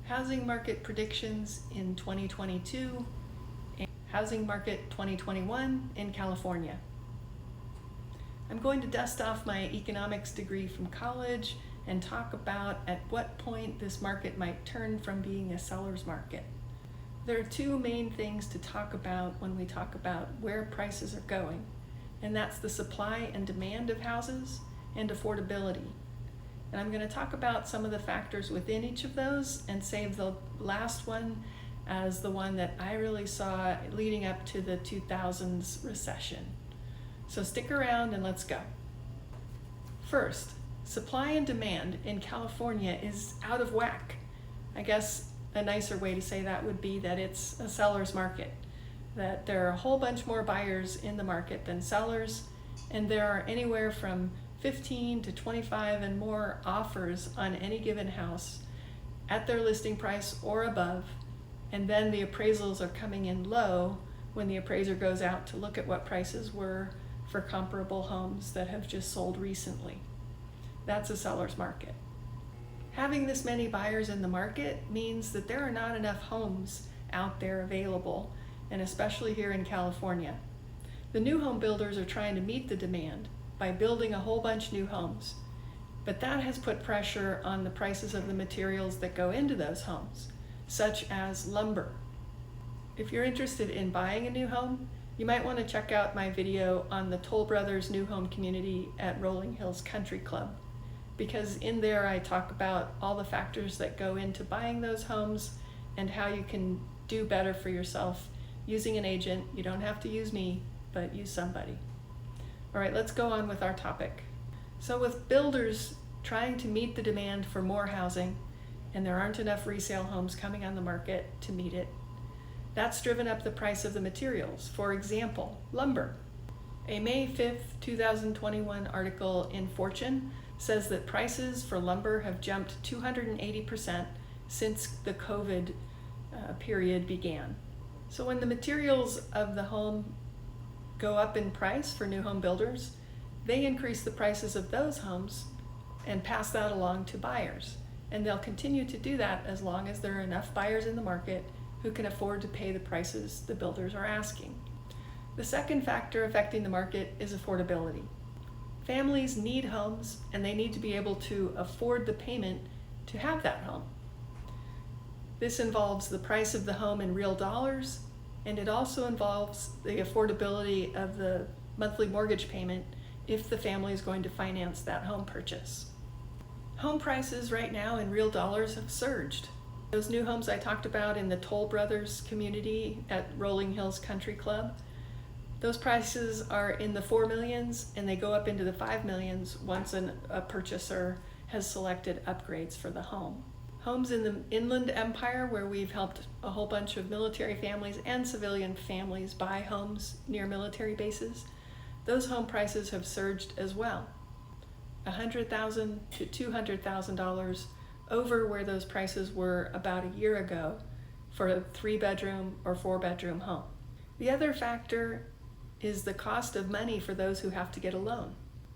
housing market predictions in 2022 and housing market 2021 in California. I'm going to dust off my economics degree from college and talk about at what point this market might turn from being a seller's market. There are two main things to talk about when we talk about where prices are going, and that's the supply and demand of houses and affordability. And I'm going to talk about some of the factors within each of those and save the last one as the one that I really saw leading up to the 2000s recession. So stick around and let's go. First, supply and demand in California is out of whack. I guess a nicer way to say that would be that it's a seller's market, that there are a whole bunch more buyers in the market than sellers, and there are anywhere from 15 to 25 and more offers on any given house at their listing price or above, and then the appraisals are coming in low when the appraiser goes out to look at what prices were for comparable homes that have just sold recently. That's a seller's market. Having this many buyers in the market means that there are not enough homes out there available, and especially here in California. The new home builders are trying to meet the demand by building a whole bunch new homes, but that has put pressure on the prices of the materials that go into those homes, such as lumber. If you're interested in buying a new home, you might want to check out my video on the Toll Brothers new home community at Rolling Hills Country Club, because in there I talk about all the factors that go into buying those homes and how you can do better for yourself using an agent. You don't have to use me, but use somebody. All right, let's go on with our topic. So with builders trying to meet the demand for more housing, and there aren't enough resale homes coming on the market to meet it, that's driven up the price of the materials. For example, lumber. A May 5th, 2021 article in Fortune says that prices for lumber have jumped 280% since the COVID period began. So when the materials of the home go up in price for new home builders, they increase the prices of those homes and pass that along to buyers. And they'll continue to do that as long as there are enough buyers in the market who can afford to pay the prices the builders are asking. The second factor affecting the market is affordability. Families need homes, and they need to be able to afford the payment to have that home. This involves the price of the home in real dollars, and it also involves the affordability of the monthly mortgage payment if the family is going to finance that home purchase. Home prices right now in real dollars have surged. Those new homes I talked about in the Toll Brothers community at Rolling Hills Country Club, those prices are in the 4 millions and they go up into the 5 millions once a purchaser has selected upgrades for the home. Homes in the Inland Empire, where we've helped a whole bunch of military families and civilian families buy homes near military bases, those home prices have surged as well. $100,000 to $200,000 over where those prices were about a year ago for a 3-bedroom or 4-bedroom home. The other factor is the cost of money for those who have to get a loan.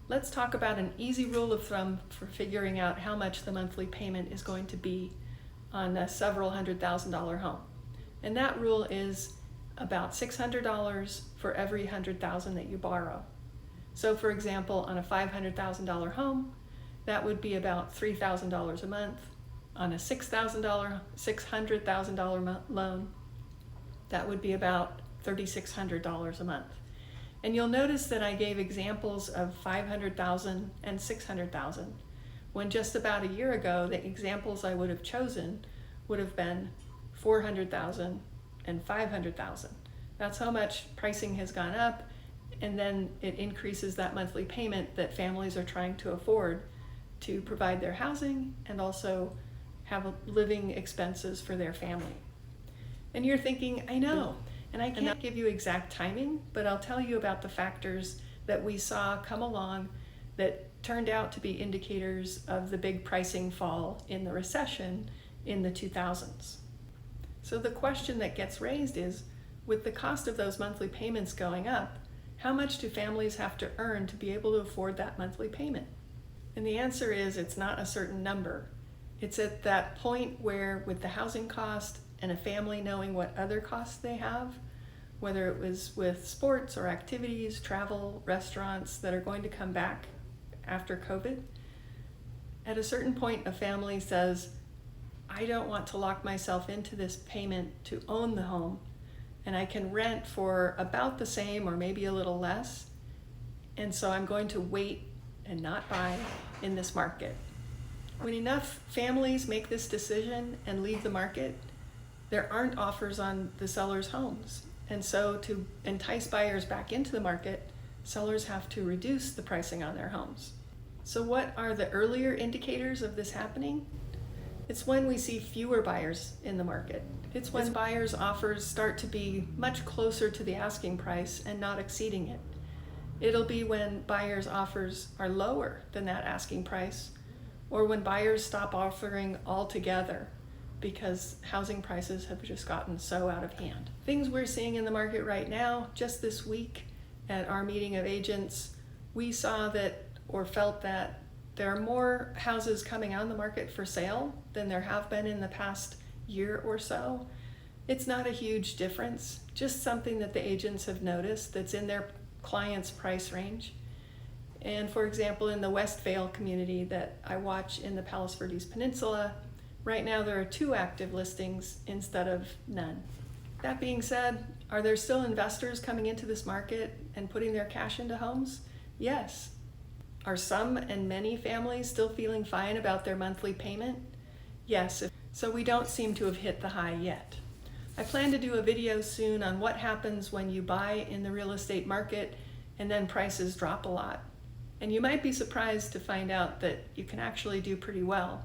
Let's talk about an easy rule of thumb for figuring out how much the monthly payment is going to be on a several $100,000 home. And that rule is about $600 for every $100,000 that you borrow. So for example, on a $500,000 home, that would be about $3,000 a month. On a $600,000 loan, that would be about $3,600 a month. And you'll notice that I gave examples of $500,000 and $600,000, when just about a year ago, the examples I would have chosen would have been $400,000 and $500,000. That's how much pricing has gone up, and then it increases that monthly payment that families are trying to afford to provide their housing and also have living expenses for their family. And you're thinking, I know, and I can't give you exact timing, but I'll tell you about the factors that we saw come along that turned out to be indicators of the big pricing fall in the recession in the 2000s. So the question that gets raised is, with the cost of those monthly payments going up, how much do families have to earn to be able to afford that monthly payment? And the answer is, it's not a certain number. It's at that point where, with the housing cost and a family knowing what other costs they have, whether it was with sports or activities, travel, restaurants that are going to come back after COVID, at a certain point, a family says, I don't want to lock myself into this payment to own the home, and I can rent for about the same or maybe a little less, and so I'm going to wait and not buy in this market. When enough families make this decision and leave the market, there aren't offers on the sellers' homes. And so to entice buyers back into the market, sellers have to reduce the pricing on their homes. So what are the earlier indicators of this happening? It's when we see fewer buyers in the market. It's when buyers' offers start to be much closer to the asking price and not exceeding it. It'll be when buyers' offers are lower than that asking price, or when buyers stop offering altogether because housing prices have just gotten so out of hand. Things we're seeing in the market right now, just this week at our meeting of agents, we saw that or felt that there are more houses coming on the market for sale than there have been in the past year or so. It's not a huge difference, just something that the agents have noticed that's in their clients' price range. And for example, in the Westvale community that I watch in the Palos Verdes Peninsula, right now there are 2 active listings instead of none. That being said, are there still investors coming into this market and putting their cash into homes? Yes. Are some and many families still feeling fine about their monthly payment? Yes. So we don't seem to have hit the high yet. I plan to do a video soon on what happens when you buy in the real estate market and then prices drop a lot. And you might be surprised to find out that you can actually do pretty well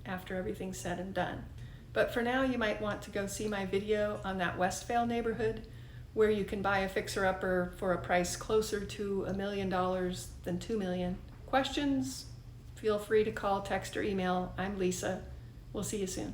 after everything's said and done. But for now, you might want to go see my video on that Westvale neighborhood where you can buy a fixer-upper for a price closer to $1 million than $2 million. Questions? Feel free to call, text, or email. I'm Lisa. We'll see you soon.